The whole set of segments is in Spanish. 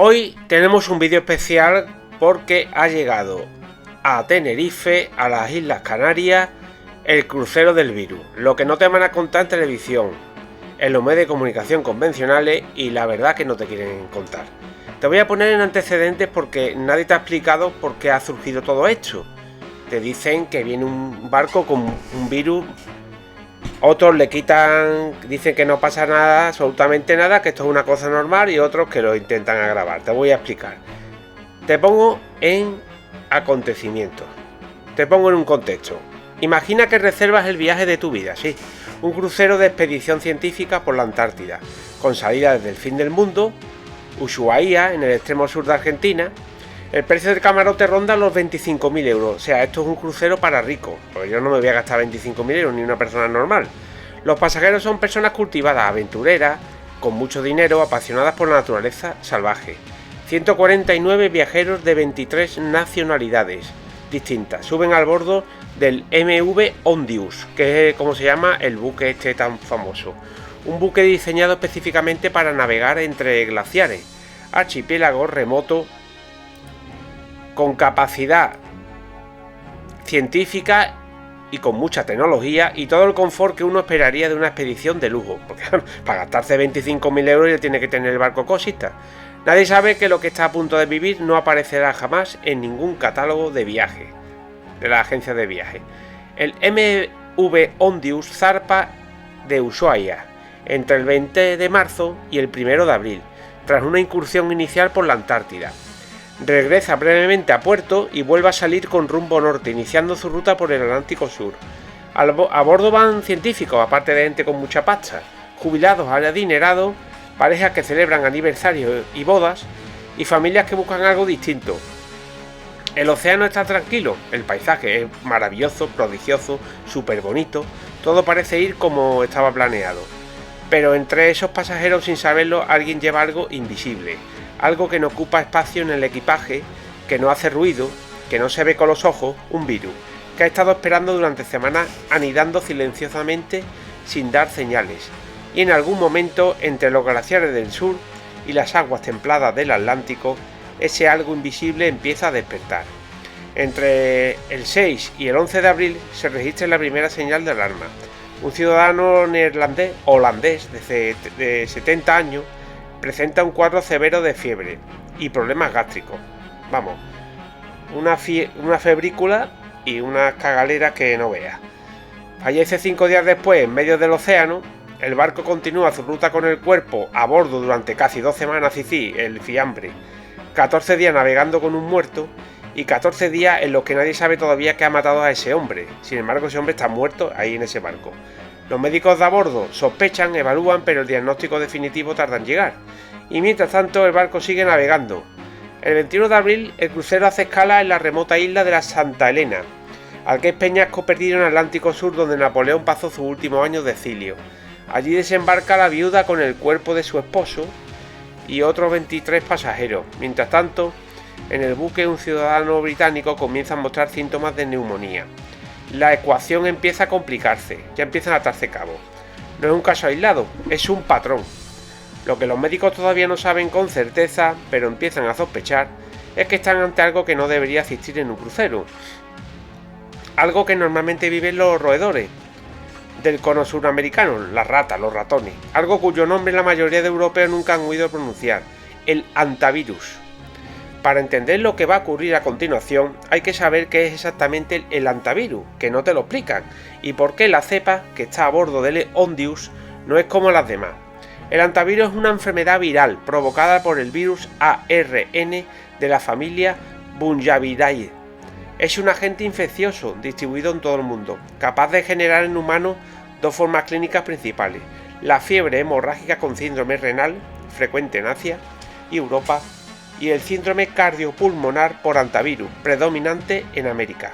Hoy tenemos un vídeo especial porque ha llegado a Tenerife, a las Islas Canarias, el crucero del virus. Lo que no te van a contar en televisión, en los medios de comunicación convencionales y la verdad que no te quieren contar. Te voy a poner en antecedentes porque nadie te ha explicado por qué ha surgido todo esto. Te dicen que viene un barco con un virus, otros le quitan, dicen que no pasa nada, absolutamente nada, que esto es una cosa normal, y otros que lo intentan agravar. Te voy a explicar. Te pongo en acontecimientos. Te pongo en un contexto. Imagina que reservas el viaje de tu vida, sí. Un crucero de expedición científica por la Antártida, con salida desde el fin del mundo, Ushuaia, en el extremo sur de Argentina. El precio del camarote ronda los 25.000 euros, o sea, esto es un crucero para ricos, porque yo no me voy a gastar 25.000 euros ni una persona normal. Los pasajeros son personas cultivadas, aventureras, con mucho dinero, apasionadas por la naturaleza salvaje. 149 viajeros de 23 nacionalidades distintas suben al bordo del MV Ondius, que es como se llama el buque este tan famoso. Un buque diseñado específicamente para navegar entre glaciares, archipiélagos remotos, con capacidad científica y con mucha tecnología y todo el confort que uno esperaría de una expedición de lujo, porque para gastarse 25.000 euros ya tiene que tener el barco cosita. Nadie sabe que lo que está a punto de vivir no aparecerá jamás en ningún catálogo de viaje de la agencia de viaje. El MV Ondius zarpa de Ushuaia entre el 20 de marzo y el 1 de abril, tras una incursión inicial por la Antártida. Regresa brevemente a puerto y vuelve a salir con rumbo norte, iniciando su ruta por el Atlántico Sur. A bordo van científicos, aparte de gente con mucha pasta, jubilados, adinerados, parejas que celebran aniversarios y bodas, y familias que buscan algo distinto. El océano está tranquilo, el paisaje es maravilloso, prodigioso, súper bonito, todo parece ir como estaba planeado. Pero entre esos pasajeros, sin saberlo, alguien lleva algo invisible. Algo que no ocupa espacio en el equipaje, que no hace ruido, que no se ve con los ojos, un virus, que ha estado esperando durante semanas, anidando silenciosamente sin dar señales. Y en algún momento, entre los glaciares del sur y las aguas templadas del Atlántico, ese algo invisible empieza a despertar. Entre el 6 y el 11 de abril se registra la primera señal de alarma. Un ciudadano holandés de 70 años presenta un cuadro severo de fiebre y problemas gástricos. Vamos, una febrícula y unas cagaleras que no veas. Fallece 5 días después en medio del océano. El barco continúa su ruta con el cuerpo a bordo durante casi 2 semanas, el fiambre. 14 días navegando con un muerto y 14 días en los que nadie sabe todavía qué ha matado a ese hombre. Sin embargo, ese hombre está muerto ahí en ese barco. Los médicos de a bordo sospechan, evalúan, pero el diagnóstico definitivo tarda en llegar. Y mientras tanto, el barco sigue navegando. El 21 de abril, el crucero hace escala en la remota isla de la Santa Elena, al que es peñasco perdido en el Atlántico Sur, donde Napoleón pasó sus últimos años de exilio. Allí desembarca la viuda con el cuerpo de su esposo y otros 23 pasajeros. Mientras tanto, en el buque un ciudadano británico comienza a mostrar síntomas de neumonía. La ecuación empieza a complicarse, ya empiezan a atarse cabos. No es un caso aislado, es un patrón. Lo que los médicos todavía no saben con certeza, pero empiezan a sospechar, es que están ante algo que no debería existir en un crucero. Algo que normalmente viven los roedores del cono suramericano, las ratas, los ratones. Algo cuyo nombre la mayoría de europeos nunca han oído pronunciar, el hantavirus. Para entender lo que va a ocurrir a continuación, hay que saber qué es exactamente el hantavirus, que no te lo explican, y por qué la cepa que está a bordo del Ondius no es como las demás. El hantavirus es una enfermedad viral provocada por el virus ARN de la familia Bunyavidae. Es un agente infeccioso distribuido en todo el mundo, capaz de generar en humanos dos formas clínicas principales: la fiebre hemorrágica con síndrome renal, frecuente en Asia y Europa, y el síndrome cardiopulmonar por hantavirus, predominante en América.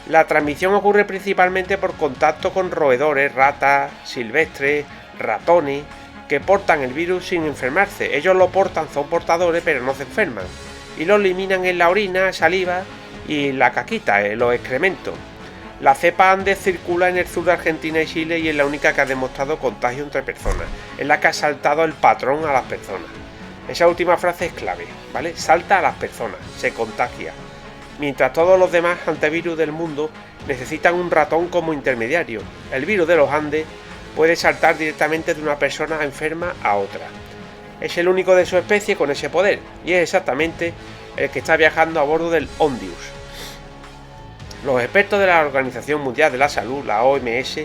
La transmisión ocurre principalmente por contacto con roedores, ratas silvestres, ratones, que portan el virus sin enfermarse. Ellos lo portan, son portadores, pero no se enferman, y lo eliminan en la orina, saliva y la caquita, los excrementos. La cepa Andes circula en el sur de Argentina y Chile y es la única que ha demostrado contagio entre personas. Es la que ha saltado el patrón a las personas. Esa última frase es clave, ¿vale? Salta a las personas, se contagia. Mientras todos los demás antivirus del mundo necesitan un ratón como intermediario, el virus de los Andes puede saltar directamente de una persona enferma a otra. Es el único de su especie con ese poder, y es exactamente el que está viajando a bordo del Ondius. Los expertos de la Organización Mundial de la Salud, la OMS,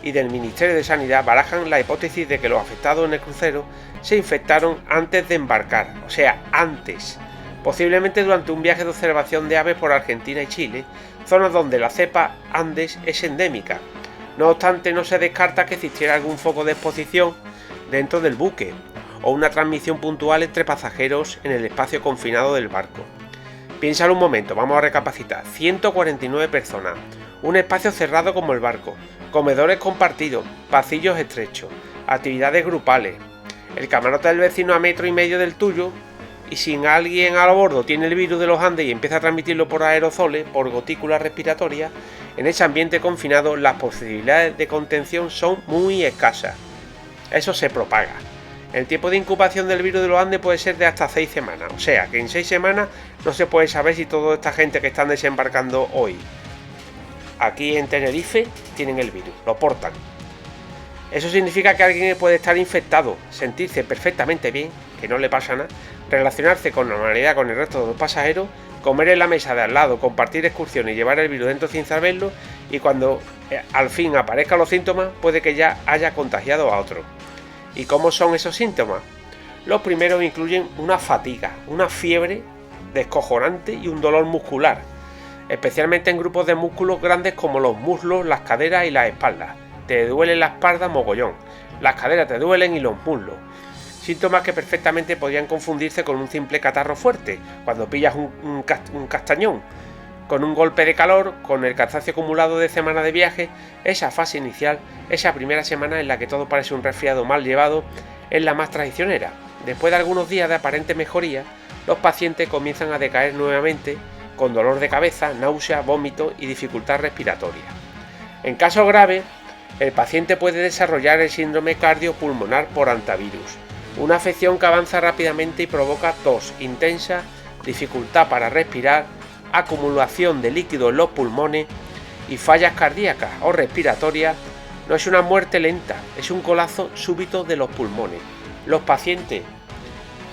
y del Ministerio de Sanidad barajan la hipótesis de que los afectados en el crucero se infectaron antes de embarcar, o sea, antes, posiblemente durante un viaje de observación de aves por Argentina y Chile, zonas donde la cepa Andes es endémica. No obstante, no se descarta que existiera algún foco de exposición dentro del buque, o una transmisión puntual entre pasajeros en el espacio confinado del barco. Piénsalo un momento, vamos a recapacitar. 149 personas, un espacio cerrado como el barco, comedores compartidos, pasillos estrechos, actividades grupales, el camarote del vecino a metro y medio del tuyo, y si alguien a bordo tiene el virus de los Andes y empieza a transmitirlo por aerosoles, por gotículas respiratorias, en ese ambiente confinado las posibilidades de contención son muy escasas. Eso se propaga. El tiempo de incubación del virus de los Andes puede ser de hasta 6 semanas, o sea que en 6 semanas no se puede saber si toda esta gente que están desembarcando hoy aquí en Tenerife tienen el virus, lo portan. Eso significa que alguien puede estar infectado, sentirse perfectamente bien, que no le pasa nada, relacionarse con normalidad con el resto de los pasajeros, comer en la mesa de al lado, compartir excursiones y llevar el virus dentro sin saberlo, y cuando al fin aparezcan los síntomas puede que ya haya contagiado a otro. ¿Y cómo son esos síntomas? Los primeros incluyen una fatiga, una fiebre descojonante y un dolor muscular, especialmente en grupos de músculos grandes como los muslos, las caderas y las espaldas. Te duele la espalda mogollón, las caderas te duelen y los muslos. Síntomas que perfectamente podrían confundirse con un simple catarro fuerte, cuando pillas un castañón. Con un golpe de calor, con el cansancio acumulado de semanas de viaje, esa fase inicial, esa primera semana en la que todo parece un resfriado mal llevado, es la más traicionera. Después de algunos días de aparente mejoría, los pacientes comienzan a decaer nuevamente, con dolor de cabeza, náusea, vómito y dificultad respiratoria. En casos graves, el paciente puede desarrollar el síndrome cardiopulmonar por hantavirus, una afección que avanza rápidamente y provoca tos intensa, dificultad para respirar, acumulación de líquido en los pulmones y fallas cardíacas o respiratorias. No es una muerte lenta, es un colapso súbito de los pulmones. Los pacientes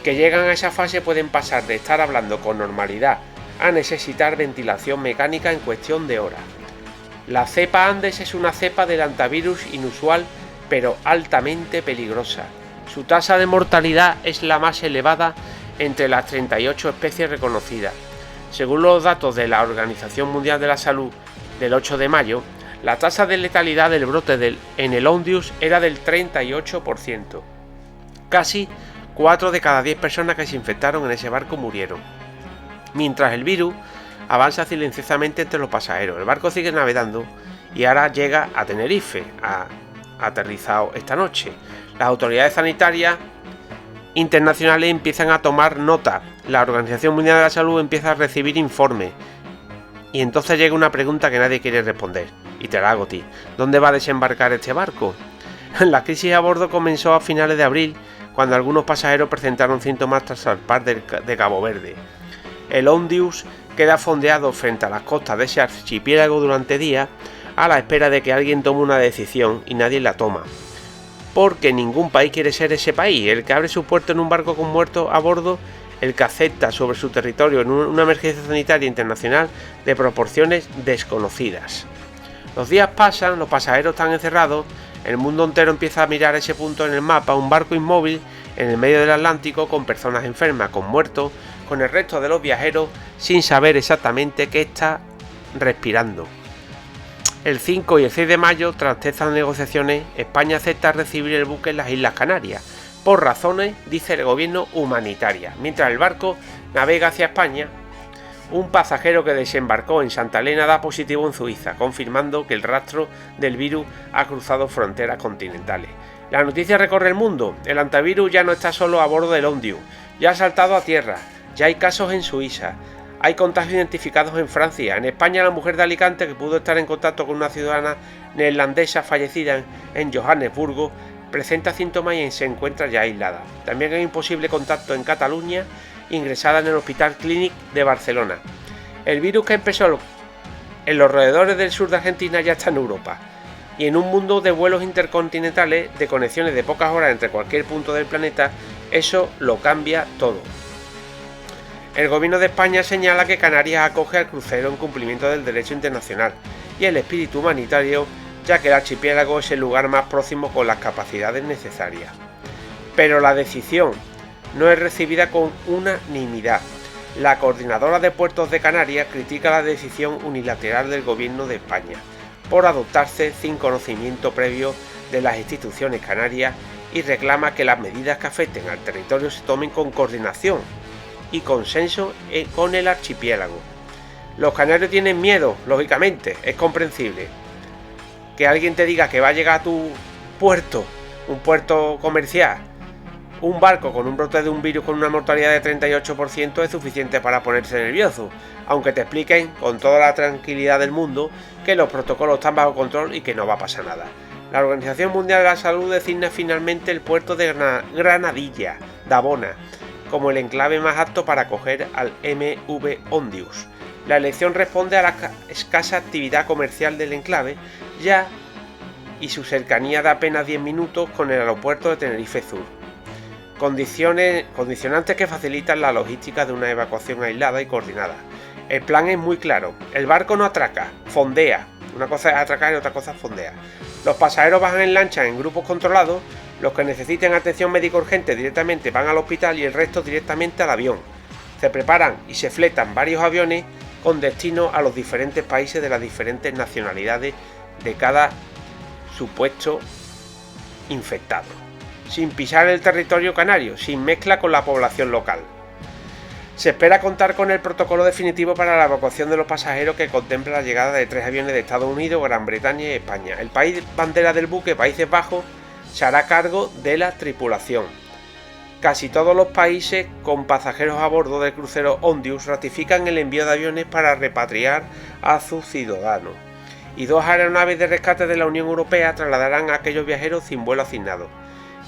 que llegan a esa fase pueden pasar de estar hablando con normalidad a necesitar ventilación mecánica en cuestión de horas. La cepa Andes es una cepa del hantavirus inusual pero altamente peligrosa. Su tasa de mortalidad es la más elevada entre las 38 especies reconocidas. Según los datos de la Organización Mundial de la Salud del 8 de mayo, la tasa de letalidad del brote en el Ondius era del 38%. Casi 4 de cada 10 personas que se infectaron en ese barco murieron. Mientras el virus avanza silenciosamente entre los pasajeros, el barco sigue navegando y ahora llega a Tenerife, ha aterrizado esta noche. Las autoridades sanitarias internacionales empiezan a tomar nota, la Organización Mundial de la Salud empieza a recibir informes, y entonces llega una pregunta que nadie quiere responder, y te la hago a ti. ¿Dónde va a desembarcar este barco? La crisis a bordo comenzó a finales de abril, cuando algunos pasajeros presentaron síntomas tras zarpar de Cabo Verde. El Ondius queda fondeado frente a las costas de ese archipiélago durante días, a la espera de que alguien tome una decisión, y nadie la toma. Porque ningún país quiere ser ese país, el que abre su puerto en un barco con muertos a bordo, el que acepta sobre su territorio en una emergencia sanitaria internacional de proporciones desconocidas. Los días pasan, los pasajeros están encerrados, el mundo entero empieza a mirar ese punto en el mapa, un barco inmóvil en el medio del Atlántico con personas enfermas, con muertos, con el resto de los viajeros sin saber exactamente qué está respirando. El 5 y el 6 de mayo, tras estas negociaciones, España acepta recibir el buque en las Islas Canarias, por razones, dice el gobierno, humanitarias. Mientras el barco navega hacia España, un pasajero que desembarcó en Santa Elena da positivo en Suiza, confirmando que el rastro del virus ha cruzado fronteras continentales. La noticia recorre el mundo, el hantavirus ya no está solo a bordo del Ondius, ya ha saltado a tierra, ya hay casos en Suiza. Hay contagios identificados en Francia. En España, la mujer de Alicante, que pudo estar en contacto con una ciudadana neerlandesa fallecida en Johannesburgo, presenta síntomas y se encuentra ya aislada. También hay un posible contacto en Cataluña, ingresada en el Hospital Clínic de Barcelona. El virus que empezó en los roedores del sur de Argentina ya está en Europa. Y en un mundo de vuelos intercontinentales, de conexiones de pocas horas entre cualquier punto del planeta, eso lo cambia todo. El gobierno de España señala que Canarias acoge al crucero en cumplimiento del derecho internacional y el espíritu humanitario, ya que el archipiélago es el lugar más próximo con las capacidades necesarias. Pero la decisión no es recibida con unanimidad. La Coordinadora de Puertos de Canarias critica la decisión unilateral del gobierno de España por adoptarse sin conocimiento previo de las instituciones canarias y reclama que las medidas que afecten al territorio se tomen con coordinación y consenso con el archipiélago. Los canarios tienen miedo, lógicamente, es comprensible. Que alguien te diga que va a llegar a tu puerto, un puerto comercial, un barco con un brote de un virus con una mortalidad de 38% es suficiente para ponerse nervioso, aunque te expliquen con toda la tranquilidad del mundo que los protocolos están bajo control y que no va a pasar nada. La Organización Mundial de la Salud designa finalmente el puerto de Granadilla, Dabona, como el enclave más apto para acoger al MV Ondius. La elección responde a la escasa actividad comercial del enclave ya y su cercanía de apenas 10 minutos con el aeropuerto de Tenerife Sur. Condicionantes que facilitan la logística de una evacuación aislada y coordinada. El plan es muy claro. El barco no atraca, fondea. Una cosa es atracar y otra cosa es fondear. Los pasajeros bajan en lancha en grupos controlados. Los que necesiten atención médica urgente directamente van al hospital y el resto directamente al avión. Se preparan y se fletan varios aviones con destino a los diferentes países de las diferentes nacionalidades de cada supuesto infectado, sin pisar el territorio canario, sin mezcla con la población local. Se espera contar con el protocolo definitivo para la evacuación de los pasajeros que contempla la llegada de 3 aviones de Estados Unidos, Gran Bretaña y España. El país bandera del buque, Países Bajos, se hará cargo de la tripulación. Casi todos los países con pasajeros a bordo del crucero Ondius ratifican el envío de aviones para repatriar a sus ciudadanos. Y 2 aeronaves de rescate de la Unión Europea trasladarán a aquellos viajeros sin vuelo asignado.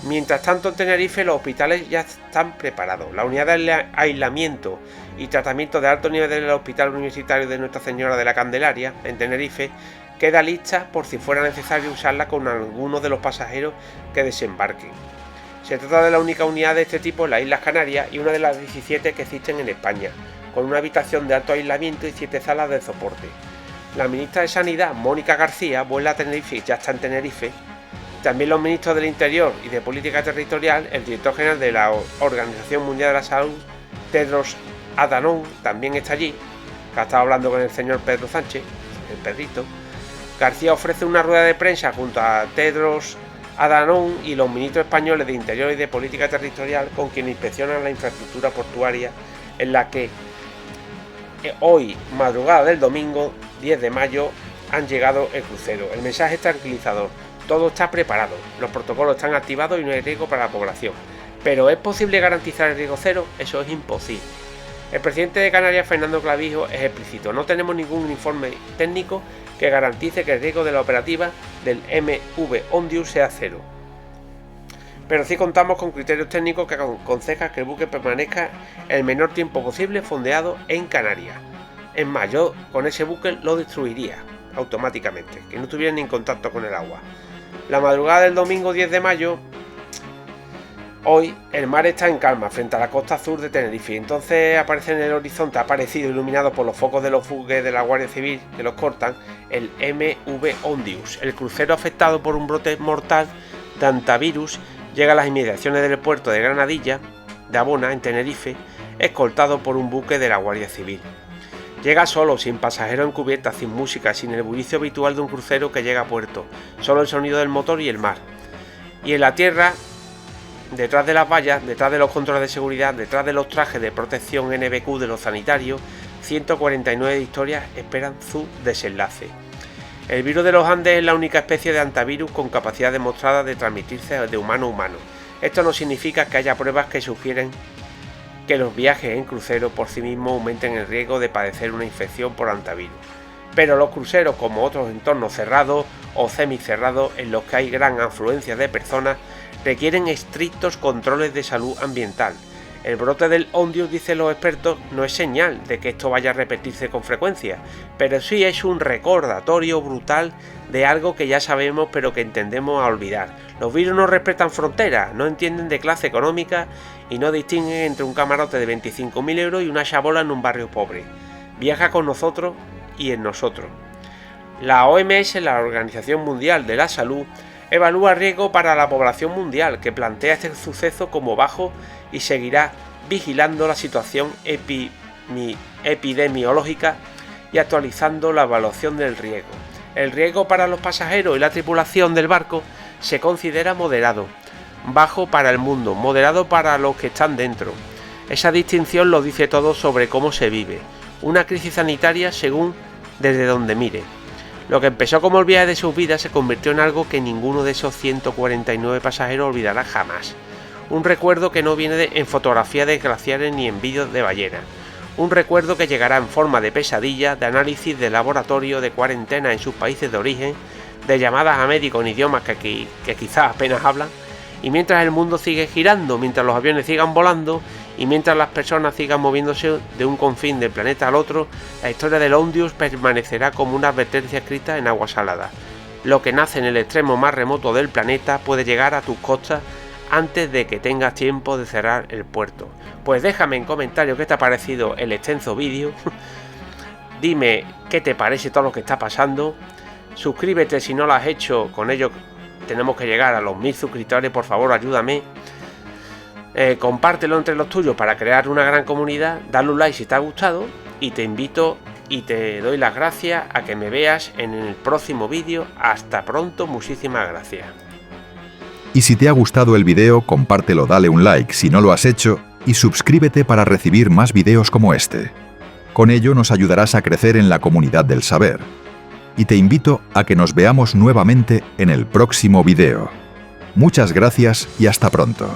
Mientras tanto, en Tenerife los hospitales ya están preparados. La unidad de aislamiento y tratamiento de alto nivel del Hospital Universitario de Nuestra Señora de la Candelaria, en Tenerife, queda lista por si fuera necesario usarla con alguno de los pasajeros que desembarquen. Se trata de la única unidad de este tipo en las Islas Canarias y una de las 17 que existen en España, con una habitación de alto aislamiento y 7 salas de soporte. La ministra de Sanidad, Mónica García, vuela a Tenerife y ya está en Tenerife. También los ministros del Interior y de Política Territorial, el director general de la Organización Mundial de la Salud, Tedros Adhanom, también está allí, que ha estado hablando con el señor Pedro Sánchez, el Pedrito. García ofrece una rueda de prensa junto a Tedros Adhanom y los ministros españoles de Interior y de Política Territorial, con quienes inspeccionan la infraestructura portuaria en la que hoy, madrugada del domingo 10 de mayo, han llegado el crucero. El mensaje es tranquilizador. Todo está preparado, los protocolos están activados y no hay riesgo para la población. ¿Pero es posible garantizar el riesgo cero? Eso es imposible. El presidente de Canarias, Fernando Clavijo, es explícito. No tenemos ningún informe técnico que garantice que el riesgo de la operativa del MV Ondius sea cero. Pero sí contamos con criterios técnicos que aconsejan que el buque permanezca el menor tiempo posible fondeado en Canarias. Es más, yo con ese buque lo destruiría automáticamente, que no estuviera ni en contacto con el agua. La madrugada del domingo 10 de mayo, hoy, el mar está en calma frente a la costa sur de Tenerife. Entonces aparece en el horizonte, ha aparecido iluminado por los focos de los buques de la Guardia Civil que los cortan, el MV Ondius. El crucero afectado por un brote mortal de hantavirus llega a las inmediaciones del puerto de Granadilla, de Abona, en Tenerife, escoltado por un buque de la Guardia Civil. Llega solo, sin pasajeros en cubierta, sin música, sin el bullicio habitual de un crucero que llega a puerto, solo el sonido del motor y el mar. Y en la tierra, detrás de las vallas, detrás de los controles de seguridad, detrás de los trajes de protección NBQ de los sanitarios, 149 historias esperan su desenlace. El virus de los Andes es la única especie de hantavirus con capacidad demostrada de transmitirse de humano a humano. Esto no significa que haya pruebas que sugieren que los viajes en crucero por sí mismos aumenten el riesgo de padecer una infección por hantavirus. Pero los cruceros, como otros entornos cerrados o semicerrados en los que hay gran afluencia de personas, requieren estrictos controles de salud ambiental. El brote del Ondius, dicen los expertos, no es señal de que esto vaya a repetirse con frecuencia, pero sí es un recordatorio brutal de algo que ya sabemos pero que tendemos a olvidar. Los virus no respetan fronteras, no entienden de clase económica y no distinguen entre un camarote de 25.000 euros y una chabola en un barrio pobre. Viaja con nosotros y en nosotros. La OMS, la Organización Mundial de la Salud, evalúa riesgo para la población mundial, que plantea este suceso como bajo y seguirá vigilando la situación epidemiológica y actualizando la evaluación del riesgo. El riesgo para los pasajeros y la tripulación del barco se considera moderado, bajo para el mundo, moderado para los que están dentro. Esa distinción lo dice todo sobre cómo se vive una crisis sanitaria según desde donde mire. Lo que empezó como el viaje de sus vidas se convirtió en algo que ninguno de esos 149 pasajeros olvidará jamás. Un recuerdo que no viene en fotografías de glaciares ni en vídeos de ballenas. Un recuerdo que llegará en forma de pesadilla, de análisis de laboratorio, de cuarentena en sus países de origen, de llamadas a médicos en idiomas que quizás apenas hablan, y mientras el mundo sigue girando, mientras los aviones sigan volando y mientras las personas sigan moviéndose de un confín del planeta al otro, la historia del Ondius permanecerá como una advertencia escrita en agua salada. Lo que nace en el extremo más remoto del planeta puede llegar a tus costas antes de que tengas tiempo de cerrar el puerto. Pues déjame en comentarios qué te ha parecido el extenso vídeo. Dime qué te parece todo lo que está pasando. Suscríbete si no lo has hecho, con ello tenemos que llegar a los 1000 suscriptores, por favor ayúdame. Compártelo entre los tuyos para crear una gran comunidad, dale un like si te ha gustado y te invito y te doy las gracias a que me veas en el próximo vídeo. Hasta pronto, muchísimas gracias. Y si te ha gustado el vídeo, compártelo, dale un like si no lo has hecho y suscríbete para recibir más vídeos como este. Con ello nos ayudarás a crecer en la comunidad del saber. Y te invito a que nos veamos nuevamente en el próximo vídeo. Muchas gracias y hasta pronto.